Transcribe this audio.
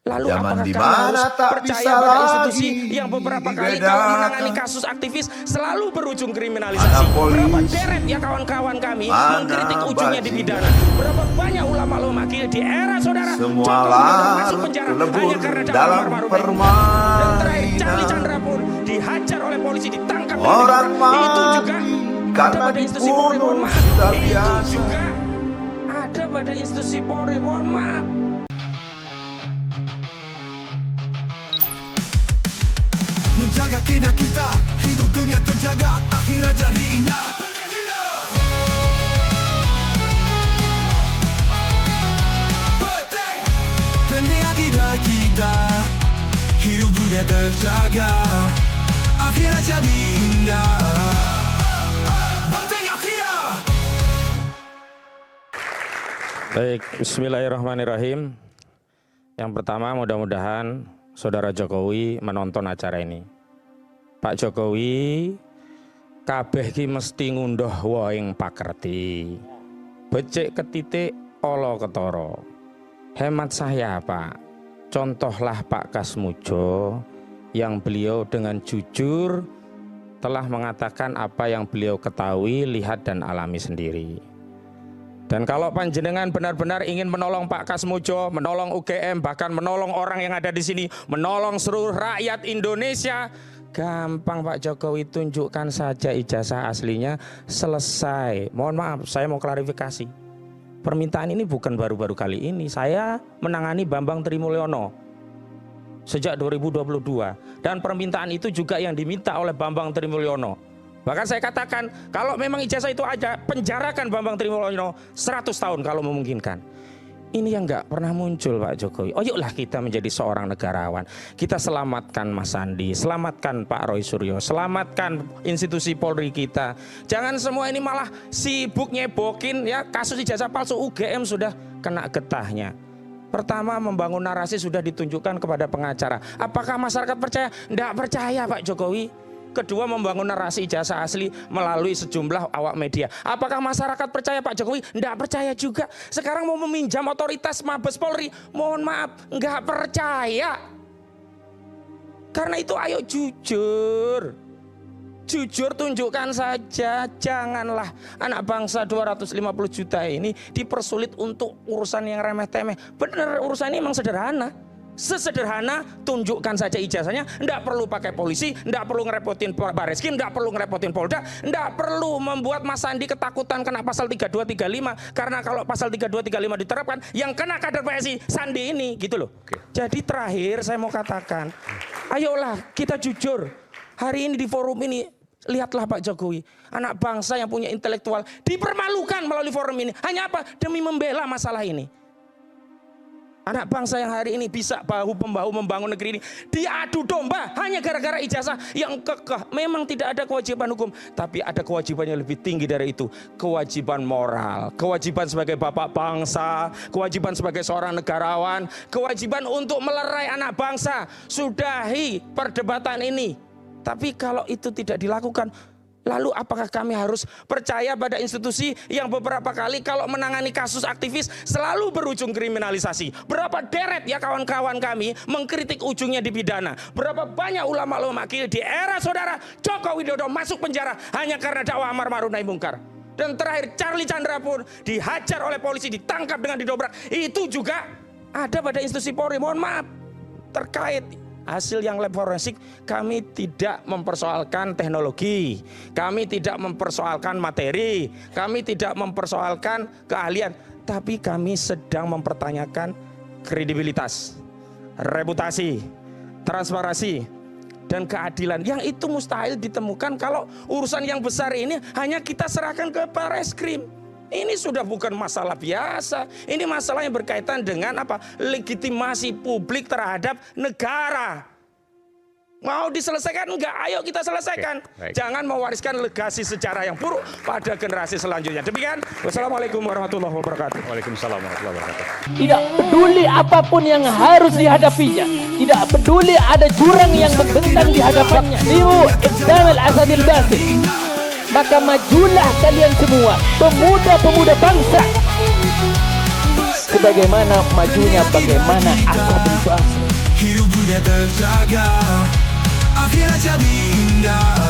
Lalu Zaman apakah di kami mana harus tak percaya bisa pada lagi institusi yang beberapa kali kalau menangani dibedakan. kasus aktivis selalu berujung Mana kriminalisasi? Berapa polisi, deret ya kawan-kawan kami mana mengkritik ujungnya dipidana? bajingan. Berapa banyak ulama mewakili di era saudara Semua Joko Widodo masuk larut penjara lebur hanya karena dakwah dalam amar ma'ruf nahi munkar. Dan terakhir Charlie permainan. Chandra pun dihajar oleh polisi, ditangkap dan Orang didobrak. Itu juga mati ada karena pada institusi Polri, mohon dibunuh maaf. sudah Itu biasa. juga ada pada institusi Polri, mohon maaf. Menjaga kina kita, hidup dunia terjaga, akhirat jadi indah. Penting akidah kita, hidup dunia terjaga, akhirat jadi indah. Penting akidah. Baik, bismillahirrahmanirrahim. Yang pertama, mudah-mudahan Saudara Jokowi menonton acara ini. Pak Jokowi, kabeh ki mesti ngunduh waing pakerti. Becik ketitik olo ketoro. Hemat saya Pak, contohlah Pak Kasmujo yang beliau dengan jujur telah mengatakan apa yang beliau ketahui, lihat dan alami sendiri. Dan kalau panjenengan benar-benar ingin menolong Pak Kasmujo, menolong UGM, bahkan menolong orang yang ada di sini, menolong seluruh rakyat Indonesia, gampang Pak Jokowi, tunjukkan saja ijazah aslinya, selesai. Mohon maaf, saya mau klarifikasi. Permintaan ini bukan baru-baru kali ini. Saya menangani Bambang Trimulyono sejak 2022. Dan permintaan itu juga yang diminta oleh Bambang Trimulyono. Bahkan saya katakan, kalau memang ijazah itu ada, penjarakan Bambang Trimulyono 100 tahun kalau memungkinkan. Ini yang nggak pernah muncul Pak Jokowi. Oh yuklah kita menjadi seorang negarawan. Kita selamatkan Mas Sandi, selamatkan Pak Roy Suryo, selamatkan institusi Polri kita. Jangan semua ini malah sibuk nyebokin ya, kasus ijazah palsu UGM sudah kena getahnya. Pertama, membangun narasi sudah ditunjukkan kepada pengacara. Apakah masyarakat percaya? Nggak percaya Pak Jokowi. Kedua, membangun narasi ijazah asli melalui sejumlah awak media. Apakah masyarakat percaya Pak Jokowi? Nggak percaya juga. Sekarang mau meminjam otoritas Mabes Polri, mohon maaf, nggak percaya. Karena itu ayo jujur. Jujur tunjukkan saja, janganlah anak bangsa 250 juta ini dipersulit untuk urusan yang remeh-temeh. Benar, urusan ini memang sederhana. Sesederhana, tunjukkan saja ijazahnya, enggak perlu pakai polisi, enggak perlu ngerepotin Bareskrim, enggak perlu ngerepotin Polda, enggak perlu membuat Mas Sandi ketakutan kena pasal 3235, karena kalau pasal 3235 diterapkan, yang kena kader PSI Sandi ini, gitu loh. Jadi terakhir saya mau katakan, ayolah kita jujur. Hari ini di forum ini, lihatlah Pak Jokowi, anak bangsa yang punya intelektual dipermalukan melalui forum ini. Hanya apa? Demi membela masalah ini. Anak bangsa yang hari ini bisa bahu-membahu membangun negeri ini diadu domba hanya gara-gara ijazah yang kekeh. Memang tidak ada kewajiban hukum, tapi ada kewajiban yang lebih tinggi dari itu. Kewajiban moral, kewajiban sebagai bapak bangsa, kewajiban sebagai seorang negarawan, kewajiban untuk melerai anak bangsa. Sudahi perdebatan ini. Tapi kalau itu tidak dilakukan, lalu apakah kami harus percaya pada institusi yang beberapa kali kalau menangani kasus aktivis selalu berujung kriminalisasi? Berapa deret ya kawan-kawan kami mengkritik ujungnya dipidana? Berapa banyak ulama-ulama kiri di era saudara Joko Widodo masuk penjara hanya karena dakwah amar ma'ruf nahi munkar? Dan terakhir Charlie Chandra pun dihajar oleh polisi, ditangkap dengan didobrak. Itu juga ada pada institusi Polri. Mohon maaf, terkait hasil yang lab forensik, kami tidak mempersoalkan teknologi, kami tidak mempersoalkan materi, kami tidak mempersoalkan keahlian, tapi kami sedang mempertanyakan kredibilitas, reputasi, transparansi, dan keadilan. Yang itu mustahil ditemukan kalau urusan yang besar ini hanya kita serahkan ke Bareskrim. Ini sudah bukan masalah biasa. Ini masalah yang berkaitan dengan apa? Legitimasi publik terhadap negara. Mau diselesaikan? Enggak, ayo kita selesaikan. Jangan mewariskan legasi sejarah yang buruk pada generasi selanjutnya. Demikian, wassalamualaikum warahmatullahi wabarakatuh. Waalaikumsalam warahmatullahi wabarakatuh. Tidak peduli apapun yang harus dihadapinya, tidak peduli ada jurang yang membentang di hadapannya. Liu Iqdam al-Asadil Basit. Maka majulah kalian semua, pemuda-pemuda bangsa, sebagaimana majunya bagaimana asal bentuk jadi indah.